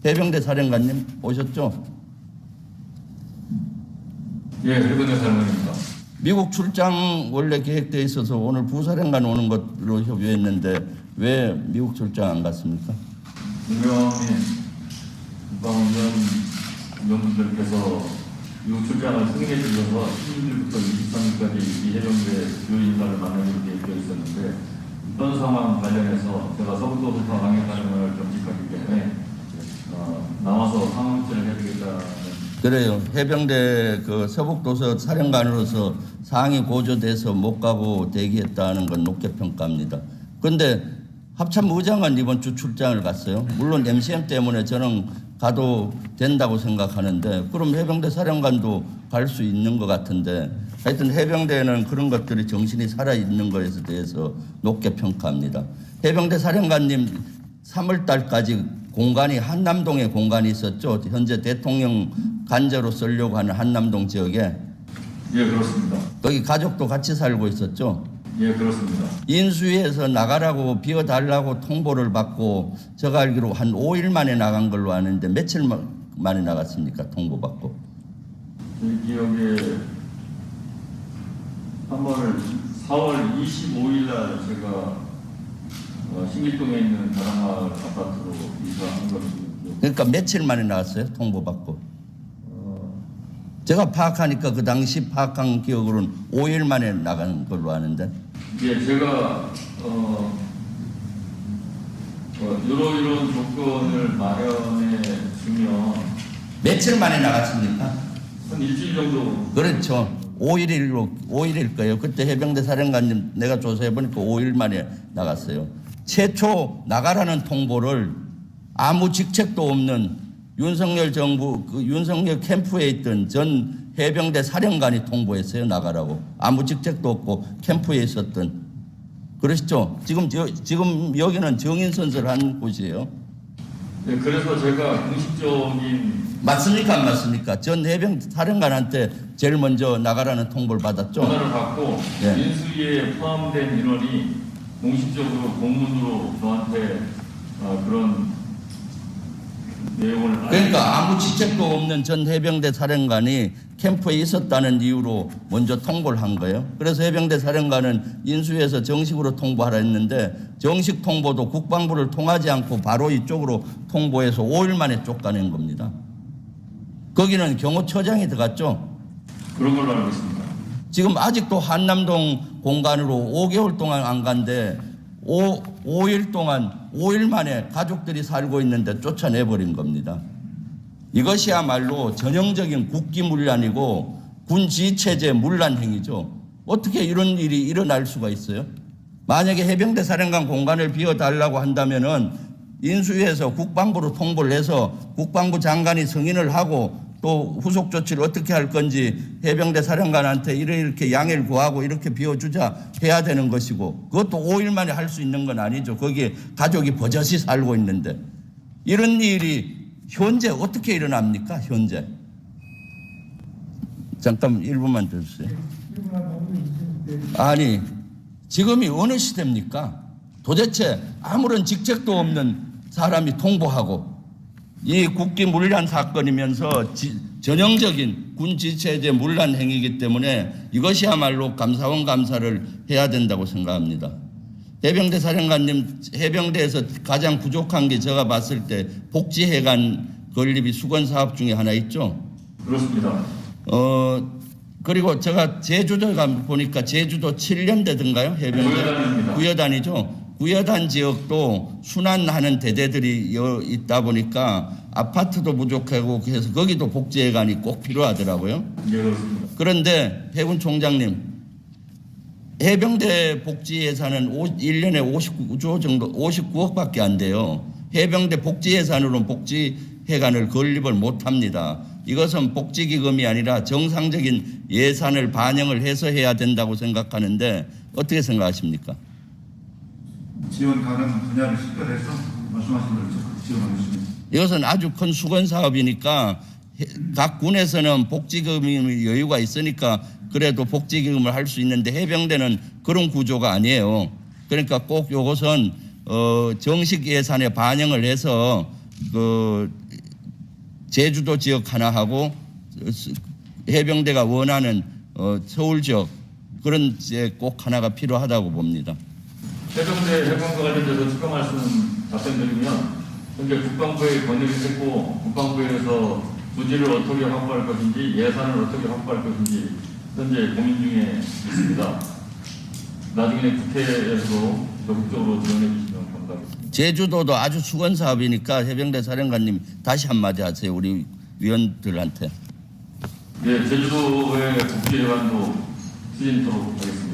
해병대 사령관님 오셨죠? 예, 해병대 사령관입니다. 미국 출장 원래 계획되어 있어서 오늘 부사령관 오는 것으로 협의했는데 왜 미국 출장 안 갔습니까? 분명히 국방위원분들께서 미국 출장을 승인해 주셔서 16일부터 23일까지 이 해병대 주요 인사를 만나기로 계획되어 있었는데 이번 상황 관련해서 제가 서북도서관 강력사령관을 겸직하기 때문에 나와서 상황실을 해드리겠다는. 그래요. 해병대 그 서북도서 사령관으로서 상이 고조돼서 못 가고 대기했다는 건 높게 평가합니다. 그런데 합참의장은 이번 주 출장을 갔어요. 물론 MCM 때문에 저는 가도 된다고 생각하는데 그럼 해병대 사령관도 갈 수 있는 것 같은데 하여튼 해병대에는 그런 것들이 정신이 살아있는 것에 대해서 높게 평가합니다. 해병대 사령관님 3월 달까지 공간이 한남동에 공간이 있었죠. 현재 대통령 관저로 쓰려고 하는 한남동 지역에. 예, 그렇습니다. 거기 가족도 같이 살고 있었죠. 예, 그렇습니다. 인수위에서 나가라고 비워달라고 통보를 받고 제가 알기로 한 5일 만에 나간 걸로 아는데 며칠 만에 나갔습니까? 통보받고. 제 기억에 4월 25일 날 제가 신길동에 있는 다랑마을 아파트로 이사한 걸로. 그러니까 며칠 만에 나갔어요? 통보받고. 제가 파악하니까 그 당시 파악한 기억으로는 5일 만에 나간 걸로 아는데. 예, 제가 이런 조건을 마련해 주면 며칠 만에 나갔습니까? 한 일주일 정도. 그렇죠. 5일일 거예요. 그때 해병대 사령관님 내가 조사해 보니까 5일 만에 나갔어요. 최초 나가라는 통보를 아무 직책도 없는 윤석열 정부 그 윤석열 캠프에 있던 전 해병대 사령관이 통보했어요. 나가라고. 아무 직책도 없고 캠프에 있었던. 그러시죠? 지금 여기는 정인선설한 곳이에요. 네, 그래서 제가 공식적인. 맞습니까? 안 맞습니까? 전 해병 사령관한테 제일 먼저 나가라는 통보를 받았죠. 전화를 받고 예. 인수위에 포함된 인원이 공식적으로 공문으로 저한테 그런 내용을. 그러니까 아무 직책도 없는 전 해병대 사령관이 캠프에 있었다는 이유로 먼저 통보를 한 거예요. 그래서 해병대 사령관은 인수위에서 정식으로 통보하라 했는데 정식 통보도 국방부를 통하지 않고 바로 이쪽으로 통보해서 5일 만에 쫓아낸 겁니다. 거기는 경호처장이 들어갔죠. 그런 걸로 알고 있습니다. 지금 아직도 한남동 공간으로 5개월 동안 안 간데 5일 동안 5일 만에 가족들이 살고 있는데 쫓아내버린 겁니다. 이것이야말로 전형적인 국기문란이고 군지체제 문란 행위죠. 어떻게 이런 일이 일어날 수가 있어요? 만약에 해병대 사령관 공간을 비워달라고 한다면은 인수위에서 국방부로 통보를 해서 국방부 장관이 승인을 하고 또 후속 조치를 어떻게 할 건지 해병대 사령관한테 이렇게 양해를 구하고 이렇게 비워주자 해야 되는 것이고 그것도 5일 만에 할 수 있는 건 아니죠. 거기에 가족이 버젓이 살고 있는데 이런 일이 현재 어떻게 일어납니까? 현재. 잠깐 1분만 더 주세요. 아니 지금이 어느 시대입니까? 도대체 아무런 직책도 없는 사람이 통보하고 이 국기 문란 사건이면서 전형적인 군지체제 문란 행위이기 때문에 이것이야말로 감사원 감사를 해야 된다고 생각합니다. 해병대 사령관님, 해병대에서 가장 부족한 게 제가 봤을 때 복지해관 건립이 수건사업 중에 하나 있죠. 그렇습니다. 그리고 제가 제주도 가 보니까 제주도 7년대든가요? 해병대 구여단입니다. 구여단이죠. 구여단 지역도 순환하는 대대들이 있다 보니까 아파트도 부족하고 그래서 거기도 복지회관이 꼭 필요하더라고요. 예, 그렇습니다. 그런데 해군 총장님, 해병대 복지 예산은 1년에 59조 정도, 59억밖에 안 돼요. 해병대 복지 예산으로는 복지회관을 건립을 못합니다. 이것은 복지기금이 아니라 정상적인 예산을 반영을 해서 해야 된다고 생각하는데 어떻게 생각하십니까? 지원 가능 분야를 식별해서 말씀하신 대로 적극 지원하겠습니다. 이것은 아주 큰 수건 사업이니까 각 군에서는 복지금이 여유가 있으니까 그래도 복지기금을 할 수 있는데 해병대는 그런 구조가 아니에요. 그러니까 꼭 이것은 정식 예산에 반영을 해서 그 제주도 지역 하나 하고 해병대가 원하는 서울 지역 그런 이제 꼭 하나가 필요하다고 봅니다. 해병대 해병과 관련돼서 추가 말씀 답변드리면 현재 국방부에 건의를 했고 국방부에서 부지를 어떻게 확보할 것인지 예산을 어떻게 확보할 것인지 현재 고민 중에 있습니다. 나중에 국회에서도 적극적으로 지원해 주시면 감사하겠습니다. 제주도도 아주 수건 사업이니까 해병대 사령관님 다시 한마디 하세요. 우리 위원들한테. 네, 제주도의 국제회관도 추진토록 하겠습니다.